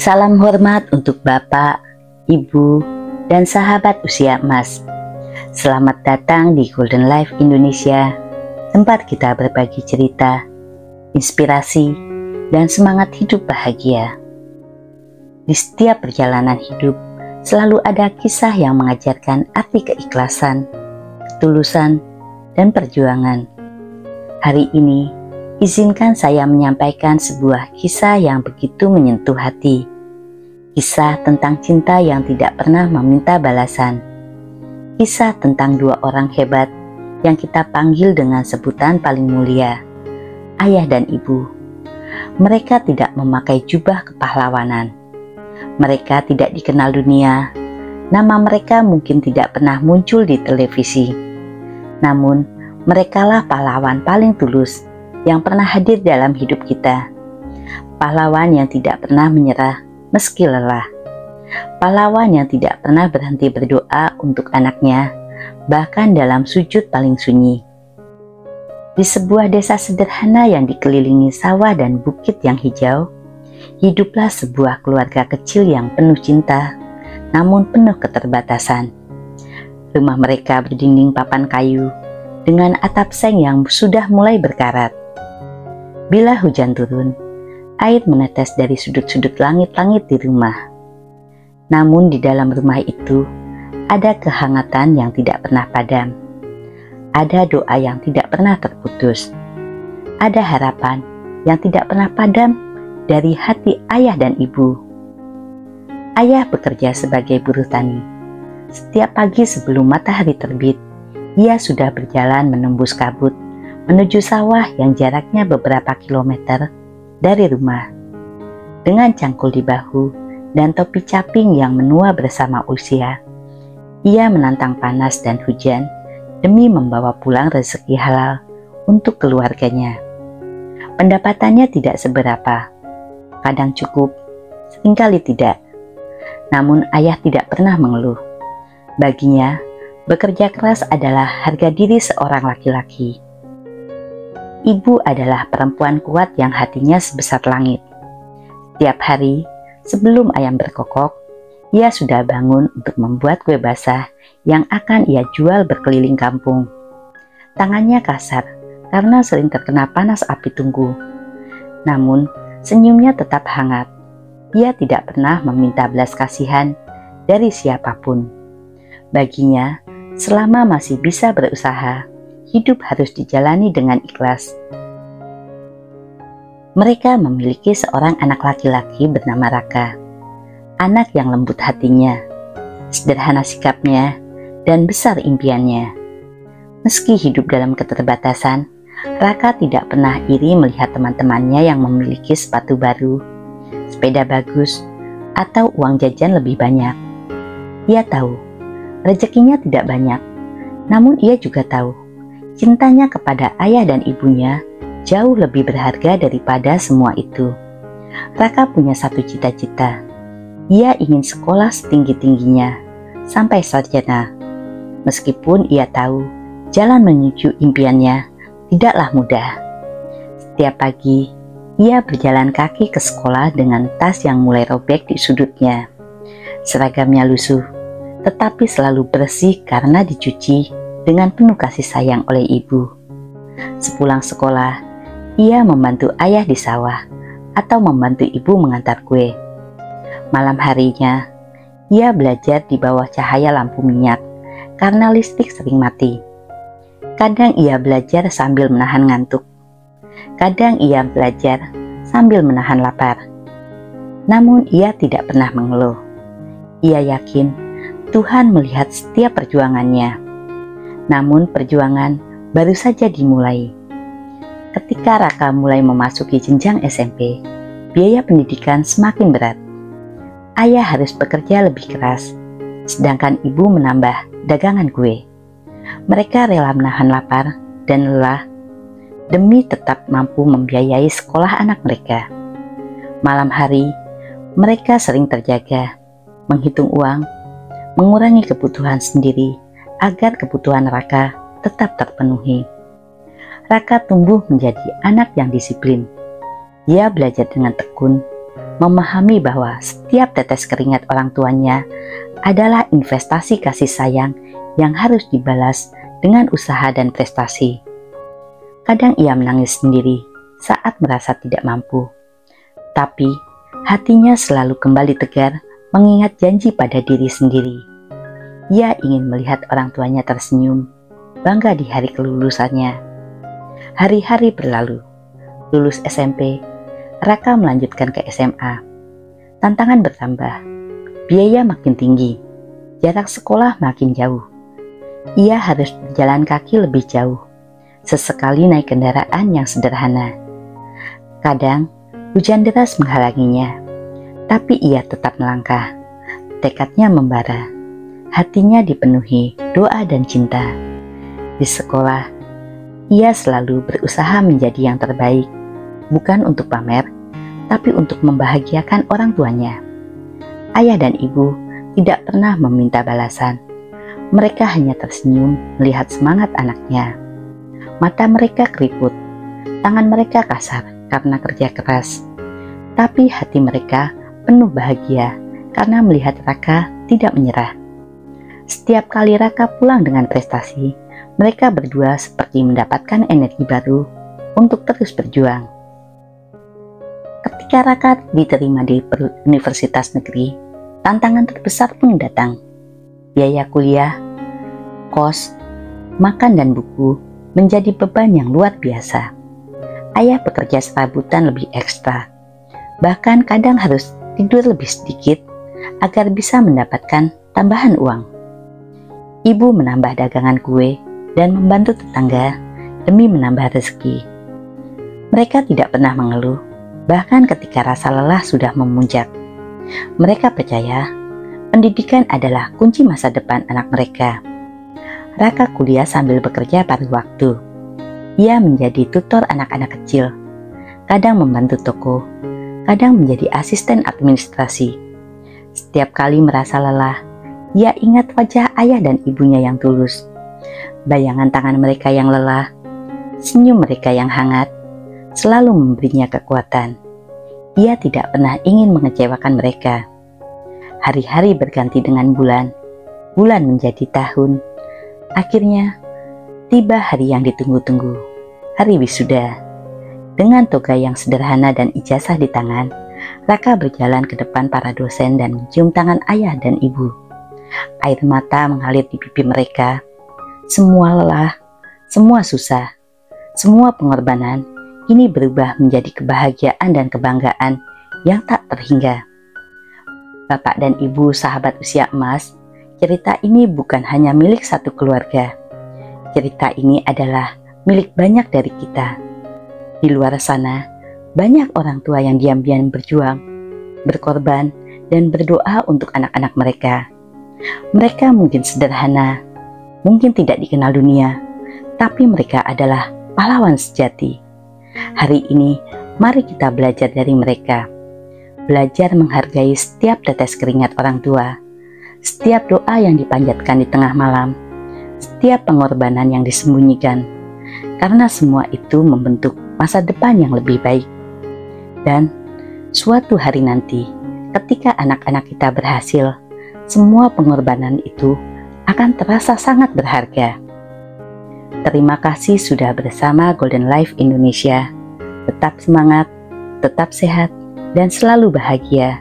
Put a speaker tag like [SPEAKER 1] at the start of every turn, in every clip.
[SPEAKER 1] Salam hormat untuk Bapak, Ibu, dan sahabat usia emas. Selamat datang di Golden Life Indonesia, tempat kita berbagi cerita, inspirasi, dan semangat hidup bahagia. Di setiap perjalanan hidup, selalu ada kisah yang mengajarkan arti keikhlasan, ketulusan, dan perjuangan. Hari ini, izinkan saya menyampaikan sebuah kisah yang begitu menyentuh hati. Kisah tentang cinta yang tidak pernah meminta balasan. Kisah tentang dua orang hebat yang kita panggil dengan sebutan paling mulia, ayah dan ibu. Mereka tidak memakai jubah kepahlawanan. Mereka tidak dikenal dunia. Nama mereka mungkin tidak pernah muncul di televisi. Namun, merekalah pahlawan paling tulus yang pernah hadir dalam hidup kita. Pahlawan yang tidak pernah menyerah meski lelah. Pahlawan yang tidak pernah berhenti berdoa untuk anaknya, bahkan dalam sujud paling sunyi. Di sebuah desa sederhana yang dikelilingi sawah dan bukit yang hijau, hiduplah sebuah keluarga kecil yang penuh cinta, namun penuh keterbatasan. Rumah mereka berdinding papan kayu, dengan atap seng yang sudah mulai berkarat. Bila hujan turun, air menetes dari sudut-sudut langit-langit di rumah. Namun di dalam rumah itu, ada kehangatan yang tidak pernah padam. Ada doa yang tidak pernah terputus. Ada harapan yang tidak pernah padam dari hati ayah dan ibu. Ayah bekerja sebagai buruh tani. Setiap pagi sebelum matahari terbit, ia sudah berjalan menembus kabut menuju sawah yang jaraknya beberapa kilometer dari rumah. Dengan cangkul di bahu dan topi caping yang menua bersama usia, ia menantang panas dan hujan demi membawa pulang rezeki halal untuk keluarganya. Pendapatannya tidak seberapa, kadang cukup, seringkali tidak. Namun ayah tidak pernah mengeluh. Baginya, bekerja keras adalah harga diri seorang laki-laki. Ibu adalah perempuan kuat yang hatinya sebesar langit. Setiap hari, sebelum ayam berkokok, ia sudah bangun untuk membuat kue basah yang akan ia jual berkeliling kampung. Tangannya kasar karena sering terkena panas api tunggu. Namun, senyumnya tetap hangat. Ia tidak pernah meminta belas kasihan dari siapapun. Baginya, selama masih bisa berusaha, hidup harus dijalani dengan ikhlas. Mereka memiliki seorang anak laki-laki bernama Raka. Anak yang lembut hatinya, sederhana sikapnya, dan besar impiannya. Meski hidup dalam keterbatasan, Raka tidak pernah iri melihat teman-temannya yang memiliki sepatu baru, sepeda bagus, atau uang jajan lebih banyak. Ia tahu rezekinya tidak banyak, namun ia juga tahu cintanya kepada ayah dan ibunya jauh lebih berharga daripada semua itu. Raka punya satu cita-cita. Ia ingin sekolah setinggi-tingginya sampai sarjana. Meskipun ia tahu jalan menuju impiannya tidaklah mudah. Setiap pagi, ia berjalan kaki ke sekolah dengan tas yang mulai robek di sudutnya. Seragamnya lusuh, tetapi selalu bersih karena dicuci dengan penuh kasih sayang oleh ibu. Sepulang sekolah, ia membantu ayah di sawah atau membantu ibu mengantar kue. Malam harinya, ia belajar di bawah cahaya lampu minyak karena listrik sering mati. Kadang ia belajar sambil menahan ngantuk. Kadang ia belajar sambil menahan lapar. Namun ia tidak pernah mengeluh. Ia yakin Tuhan melihat setiap perjuangannya. Namun perjuangan baru saja dimulai. Ketika Raka mulai memasuki jenjang SMP, biaya pendidikan semakin berat. Ayah harus bekerja lebih keras, sedangkan ibu menambah dagangan kue. Mereka rela menahan lapar dan lelah demi tetap mampu membiayai sekolah anak mereka. Malam hari, mereka sering terjaga, menghitung uang, mengurangi kebutuhan sendiri agar kebutuhan Raka tetap terpenuhi. Raka tumbuh menjadi anak yang disiplin. Ia belajar dengan tekun memahami bahwa setiap tetes keringat orang tuanya adalah investasi kasih sayang yang harus dibalas dengan usaha dan prestasi. Kadang ia menangis sendiri saat merasa tidak mampu, tapi hatinya selalu kembali tegar mengingat janji pada diri sendiri. Ia ingin melihat orang tuanya tersenyum, bangga di hari kelulusannya. Hari-hari berlalu, lulus SMP, Raka melanjutkan ke SMA. Tantangan bertambah, biaya makin tinggi, jarak sekolah makin jauh. Ia harus berjalan kaki lebih jauh, sesekali naik kendaraan yang sederhana. Kadang, hujan deras menghalanginya, tapi ia tetap melangkah. Tekadnya membara, hatinya dipenuhi doa dan cinta. Di sekolah, ia selalu berusaha menjadi yang terbaik, bukan untuk pamer, tapi untuk membahagiakan orang tuanya. Ayah dan ibu tidak pernah meminta balasan. Mereka hanya tersenyum melihat semangat anaknya. Mata mereka keriput, tangan mereka kasar karena kerja keras. Tapi hati mereka penuh bahagia karena melihat Raka tidak menyerah. Setiap kali Raka pulang dengan prestasi, mereka berdua seperti mendapatkan energi baru untuk terus berjuang. Ketika Raka diterima di universitas negeri, tantangan terbesar pun datang. Biaya kuliah, kos, makan dan buku menjadi beban yang luar biasa. Ayah bekerja serabutan lebih ekstra, bahkan kadang harus tidur lebih sedikit agar bisa mendapatkan tambahan uang. Ibu menambah dagangan kue dan membantu tetangga demi menambah rezeki. Mereka tidak pernah mengeluh, bahkan ketika rasa lelah sudah memuncak. Mereka percaya pendidikan adalah kunci masa depan anak mereka. Raka kuliah sambil bekerja paruh waktu. Ia menjadi tutor anak-anak kecil, kadang membantu toko, kadang menjadi asisten administrasi. Setiap kali merasa lelah, ia ingat wajah ayah dan ibunya yang tulus, bayangan tangan mereka yang lelah, senyum mereka yang hangat, selalu memberinya kekuatan. Ia tidak pernah ingin mengecewakan mereka. Hari-hari berganti dengan bulan, bulan menjadi tahun. Akhirnya, tiba hari yang ditunggu-tunggu, hari wisuda. Dengan toga yang sederhana dan ijazah di tangan, Raka berjalan ke depan para dosen dan mencium tangan ayah dan ibu. Air mata mengalir di pipi mereka. Semua lelah, semua susah, semua pengorbanan ini berubah menjadi kebahagiaan dan kebanggaan yang tak terhingga. Bapak dan Ibu sahabat usia emas, cerita ini bukan hanya milik satu keluarga. Cerita ini adalah milik banyak dari kita. Di luar sana, banyak orang tua yang diam-diam berjuang, berkorban, dan berdoa untuk anak-anak mereka. Mereka mungkin sederhana, mungkin tidak dikenal dunia, tapi mereka adalah pahlawan sejati. Hari ini, mari kita belajar dari mereka. Belajar menghargai setiap tetes keringat orang tua, setiap doa yang dipanjatkan di tengah malam, setiap pengorbanan yang disembunyikan, karena semua itu membentuk masa depan yang lebih baik. Dan suatu hari nanti, ketika anak-anak kita berhasil, semua pengorbanan itu akan terasa sangat berharga. Terima kasih sudah bersama Golden Life Indonesia. Tetap semangat, tetap sehat, dan selalu bahagia.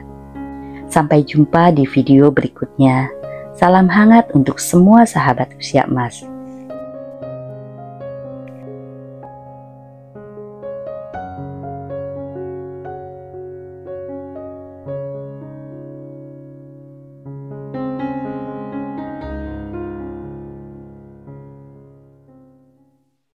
[SPEAKER 1] Sampai jumpa di video berikutnya. Salam hangat untuk semua sahabat usia emas.